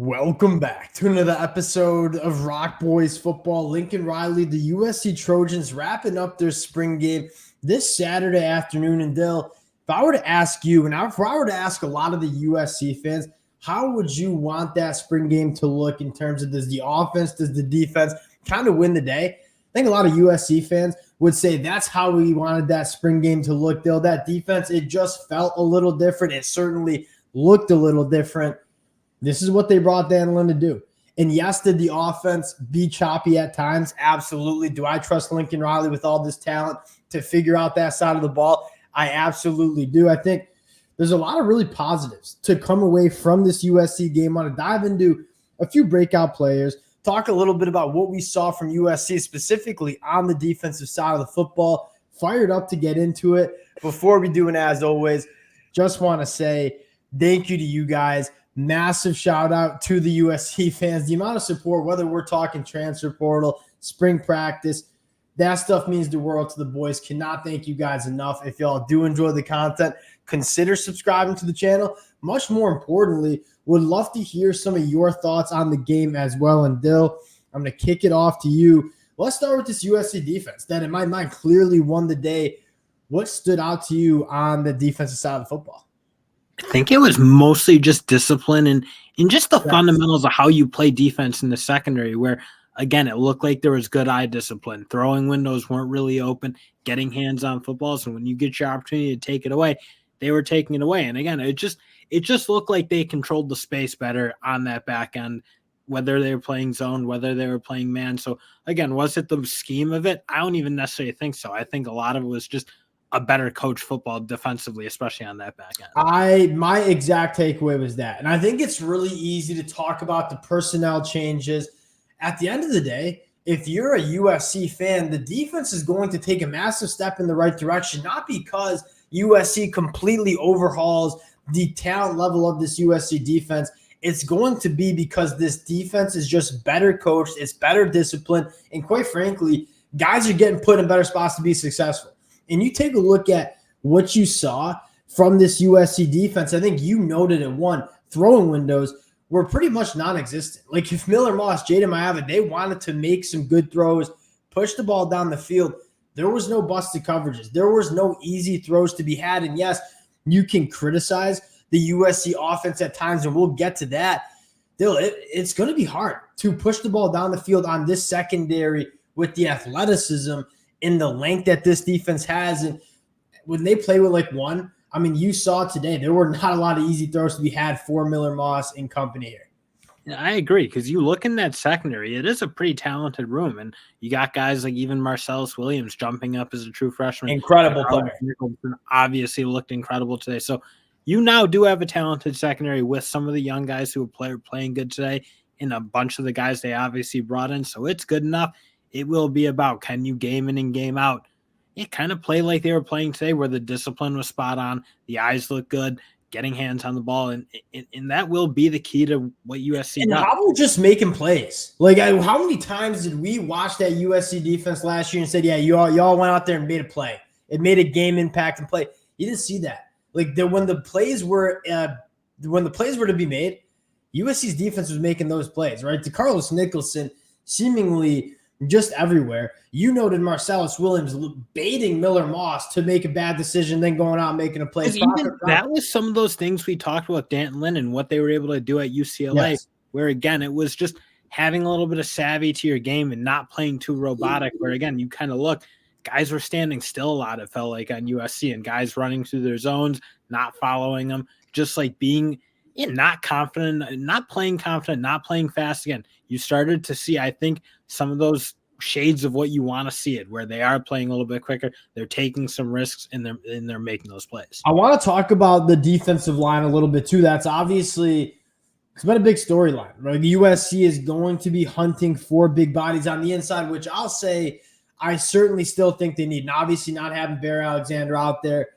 Welcome back to another episode of Rock Boys Football. Lincoln Riley, the USC Trojans, wrapping up their spring game this Saturday afternoon. And Dill, if I were to ask you, and if I were to ask a lot of the USC fans, how would you want that spring game to look in terms of does the offense, does the defense kind of win the day? I think a lot of USC fans would say that's how we wanted that spring game to look, Dill. That defense, it just felt a little different. It certainly looked a little different. This is what they brought Dan Lynn to do. And yes, did the offense be choppy at times? Absolutely. Do I trust Lincoln Riley with all this talent to figure out that side of the ball? I absolutely do. I think there's a lot of really positives to come away from this USC game. I want to dive into a few breakout players, talk a little bit about what we saw from USC specifically on the defensive side of the football. Fired up to get into it. Before we do, and as always, just want to say thank you to you guys. Massive shout out to the USC fans. The amount of support, whether we're talking transfer portal, spring practice, that stuff means the world to the boys. Cannot thank you guys enough. If y'all do enjoy the content, consider subscribing to the channel. Much more importantly, would love to hear some of your thoughts on the game as well. And Dill, I'm going to kick it off to you. Let's start with this USC defense that in my mind clearly won the day. What stood out to you on the defensive side of the football? I think it was mostly just discipline and just the fundamentals of how you play defense in the secondary where, again, it looked like there was good eye discipline. Throwing windows weren't really open, getting hands on footballs. And when you get your opportunity to take it away, they were taking it away. And again, it just looked like they controlled the space better on that back end, whether they were playing zone, whether they were playing man. So again, was it the scheme of it? I don't even necessarily think so. I think a lot of it was just a better coach football defensively, especially on that back end. My exact takeaway was that. And I think it's really easy to talk about the personnel changes. At the end of the day, if you're a USC fan, the defense is going to take a massive step in the right direction, not because USC completely overhauls the talent level of this USC defense. It's going to be because this defense is just better coached, it's better disciplined, and quite frankly, guys are getting put in better spots to be successful. And you take a look at what you saw from this USC defense, I think you noted it. One, throwing windows were pretty much non-existent. Like if Miller Moss, Jaden Maava, they wanted to make some good throws, push the ball down the field, there was no busted coverages. There was no easy throws to be had. And yes, you can criticize the USC offense at times, and we'll get to that. It's going to be hard to push the ball down the field on this secondary with the athleticism in the length that this defense has. And when they play with like one, I mean, you saw today, there were not a lot of easy throws to be had for Miller Moss and company here. Yeah, I agree, because you look in that secondary, it is a pretty talented room, and you got guys like even Marcellus Williams jumping up as a true freshman. Incredible player. Obviously looked incredible today. So you now do have a talented secondary with some of the young guys who are playing good today and a bunch of the guys they obviously brought in. So it's good enough. It will be about, can you game in and game out? It kind of play like they were playing today where the discipline was spot on, the eyes look good, getting hands on the ball, and that will be the key to what USC and does. How about just making plays? Like, how many times did we watch that USC defense last year and said, yeah, y'all went out there and made a play. It made a game impact and play. You didn't see that. Like, when the plays were to be made, USC's defense was making those plays, right? To Carlos Nicholson, seemingly just everywhere. You noted Marcellus Williams baiting Miller Moss to make a bad decision, then going out and making a play. That was some of those things we talked about Dan Lynn and what they were able to do at UCLA, where, again, it was just having a little bit of savvy to your game and not playing too robotic, where, again, you kind of look, guys were standing still a lot, it felt like, on USC, and guys running through their zones, not following them, just like being not confident, not playing confident, not playing fast. Again, you started to see, I think, some of those shades of what you want to see it, where they are playing a little bit quicker, they're taking some risks, and they're making those plays. I want to talk about the defensive line a little bit too. That's obviously, it's been a big storyline, right? The USC is going to be hunting for big bodies on the inside, which I'll say I certainly still think they need. And obviously not having Bear Alexander out there,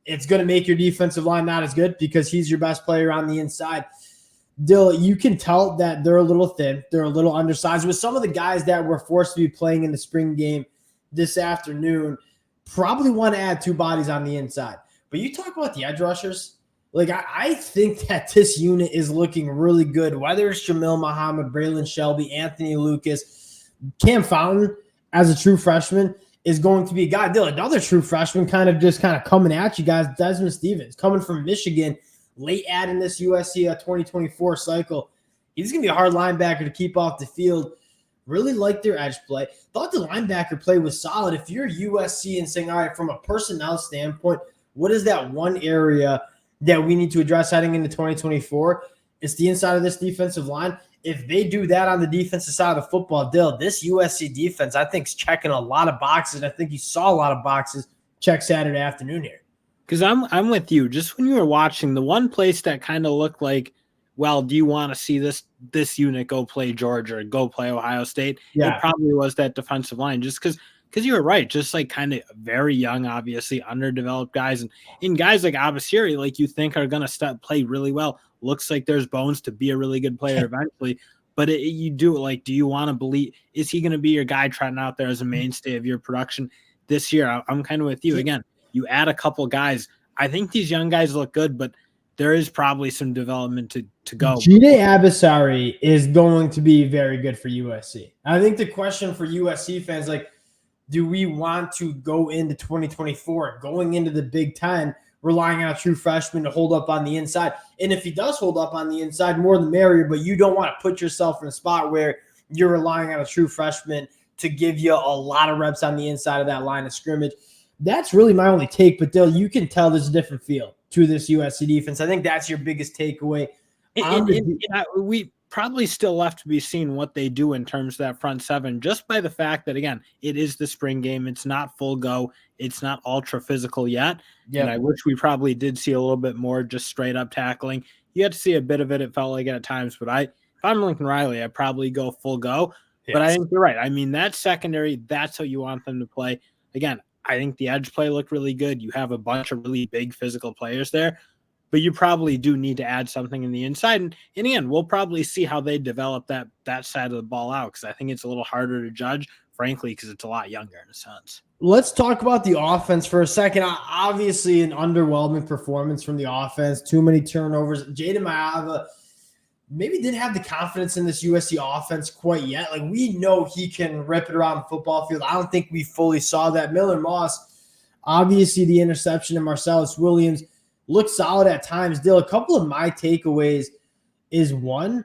it's going to make your defensive line not as good because he's your best player on the inside. Dill, you can tell that they're a little thin. They're a little undersized. With some of the guys that were forced to be playing in the spring game this afternoon, probably want to add two bodies on the inside. But you talk about the edge rushers, Like, I think that this unit is looking really good, whether it's Jamil Muhammad, Braylon Shelby, Anthony Lucas, Cam Fountain as a true freshman is going to be a guy. Another true freshman kind of coming at you guys, Desmond Stevens, coming from Michigan, late add in this USC 2024 cycle. He's going to be a hard linebacker to keep off the field. Really like their edge play. Thought the linebacker play was solid. If you're USC and saying, all right, from a personnel standpoint, what is that one area that we need to address heading into 2024? It's the inside of this defensive line. If they do that on the defensive side of the football, this USC defense, I think, is checking a lot of boxes. I think you saw a lot of boxes check Saturday afternoon here. Because I'm with you. Just when you were watching, the one place that kind of looked like, well, do you want to see this unit go play Georgia or go play Ohio State? Yeah. It probably was that defensive line, just because you were right, just like kind of very young, obviously underdeveloped guys, and in guys like Abasiri, like you think are going to play really well. Looks like there's bones to be a really good player eventually. But do you want to believe, is he going to be your guy trotting out there as a mainstay of your production this year? I'm kind of with you. Again, you add a couple guys. I think these young guys look good, but there is probably some development to go. Jide Abasari is going to be very good for USC. I think the question for USC fans, like, do we want to go into 2024, going into the Big Ten, relying on a true freshman to hold up on the inside? And if he does hold up on the inside, more the merrier, but you don't want to put yourself in a spot where you're relying on a true freshman to give you a lot of reps on the inside of that line of scrimmage. That's really my only take. But, Dale, you can tell there's a different feel to this USC defense. I think that's your biggest takeaway. We probably still left to be seen what they do in terms of that front seven, just by the fact that, again, it is the spring game. It's not full go. It's not ultra physical yet. Yep. And I wish we probably did see a little bit more just straight up tackling. You had to see a bit of it. It felt like it at times, but if I'm Lincoln Riley, I'd probably go full go. Yes. But I think you're right. I mean, that secondary, that's how you want them to play. Again, I think the edge play looked really good. You have a bunch of really big physical players there, but you probably do need to add something in the inside. And in the end, we'll probably see how they develop that side of the ball out, because I think it's a little harder to judge, frankly, because it's a lot younger in a sense. Let's talk about the offense for a second. Obviously, an underwhelming performance from the offense. Too many turnovers. Jaden Maiava maybe didn't have the confidence in this USC offense quite yet. Like, we know he can rip it around the football field. I don't think we fully saw that. Miller Moss, obviously the interception, and Marcellus Williams looked solid at times. Dill, a couple of my takeaways is, one,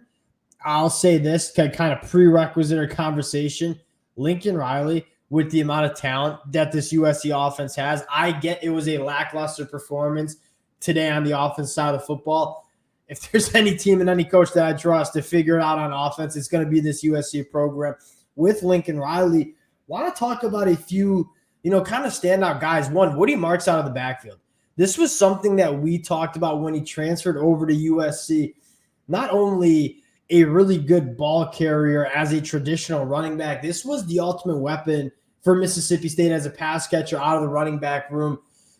I'll say this, kind of prerequisite or conversation, Lincoln Riley, with the amount of talent that this USC offense has. I get it was a lackluster performance today on the offense side of the football. If there's any team and any coach that I trust to figure it out on offense, it's going to be this USC program. With Lincoln Riley, want to talk about a few, kind of standout guys. One, Woody Marks out of the backfield. This was something that we talked about when he transferred over to USC. Not only a really good ball carrier as a traditional running back, this was the ultimate weapon for Mississippi State as a pass catcher out of the running back room.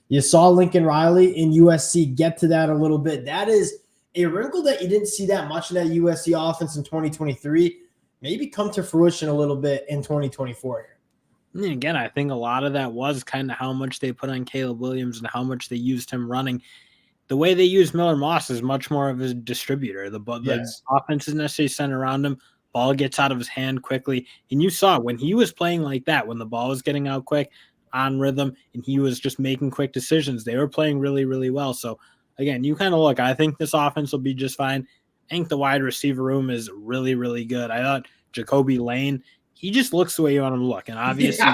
You saw Lincoln Riley in USC get to that a little bit. That is a wrinkle that you didn't see that much in that USC offense in 2023. Maybe come to fruition a little bit in 2024 here. And again, I think a lot of that was kind of how much they put on Caleb Williams and how much they used him running. The way they use Miller Moss is much more of a distributor. The offense is necessarily centered around him. Ball gets out of his hand quickly. And you saw when he was playing like that, when the ball was getting out quick, on rhythm, and he was just making quick decisions, they were playing really, really well. So, again, you kind of look, I think this offense will be just fine. I think the wide receiver room is really, really good. I thought Jacoby Lane, he just looks the way you want him to look. And obviously,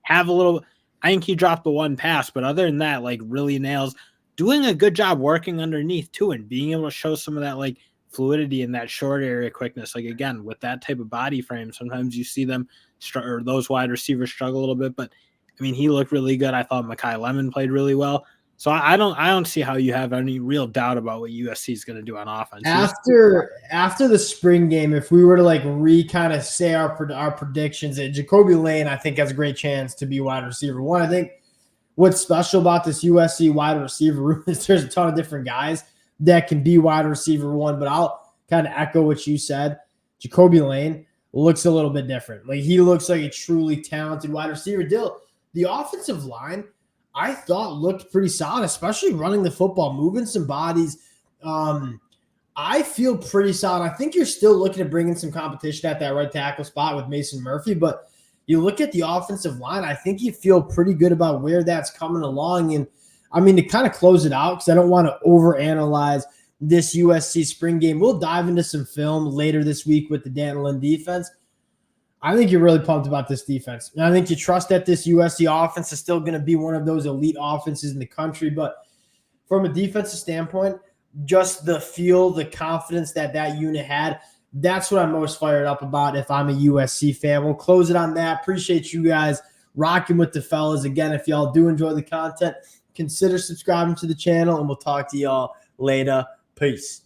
have a little, I think he dropped the one pass, but other than that, like, really nails, doing a good job working underneath too, and being able to show some of that, like, fluidity and that short area quickness. Like, again, with that type of body frame, sometimes you see them or those wide receivers struggle a little bit, but I mean, he looked really good. I thought Mekhi Lemon played really well. So I don't see how you have any real doubt about what USC is going to do on offense. After the spring game, if we were to kind of say our predictions, Jacoby Lane, I think, has a great chance to be wide receiver one. I think what's special about this USC wide receiver room is there's a ton of different guys that can be wide receiver one, but I'll kind of echo what you said. Jacoby Lane looks a little bit different. Like, he looks like a truly talented wide receiver. The offensive line, I thought looked pretty solid, especially running the football, moving some bodies. I feel pretty solid. I think you're still looking to bring in some competition at that right tackle spot with Mason Murphy, but you look at the offensive line, I think you feel pretty good about where that's coming along. And I mean, to kind of close it out, because I don't want to overanalyze this USC spring game, we'll dive into some film later this week with the Danilin defense. I think you're really pumped about this defense. And I think you trust that this USC offense is still going to be one of those elite offenses in the country. But from a defensive standpoint, just the feel, the confidence that unit had, that's what I'm most fired up about if I'm a USC fan. We'll close it on that. Appreciate you guys rocking with the fellas. Again, if y'all do enjoy the content, consider subscribing to the channel, and we'll talk to y'all later. Peace.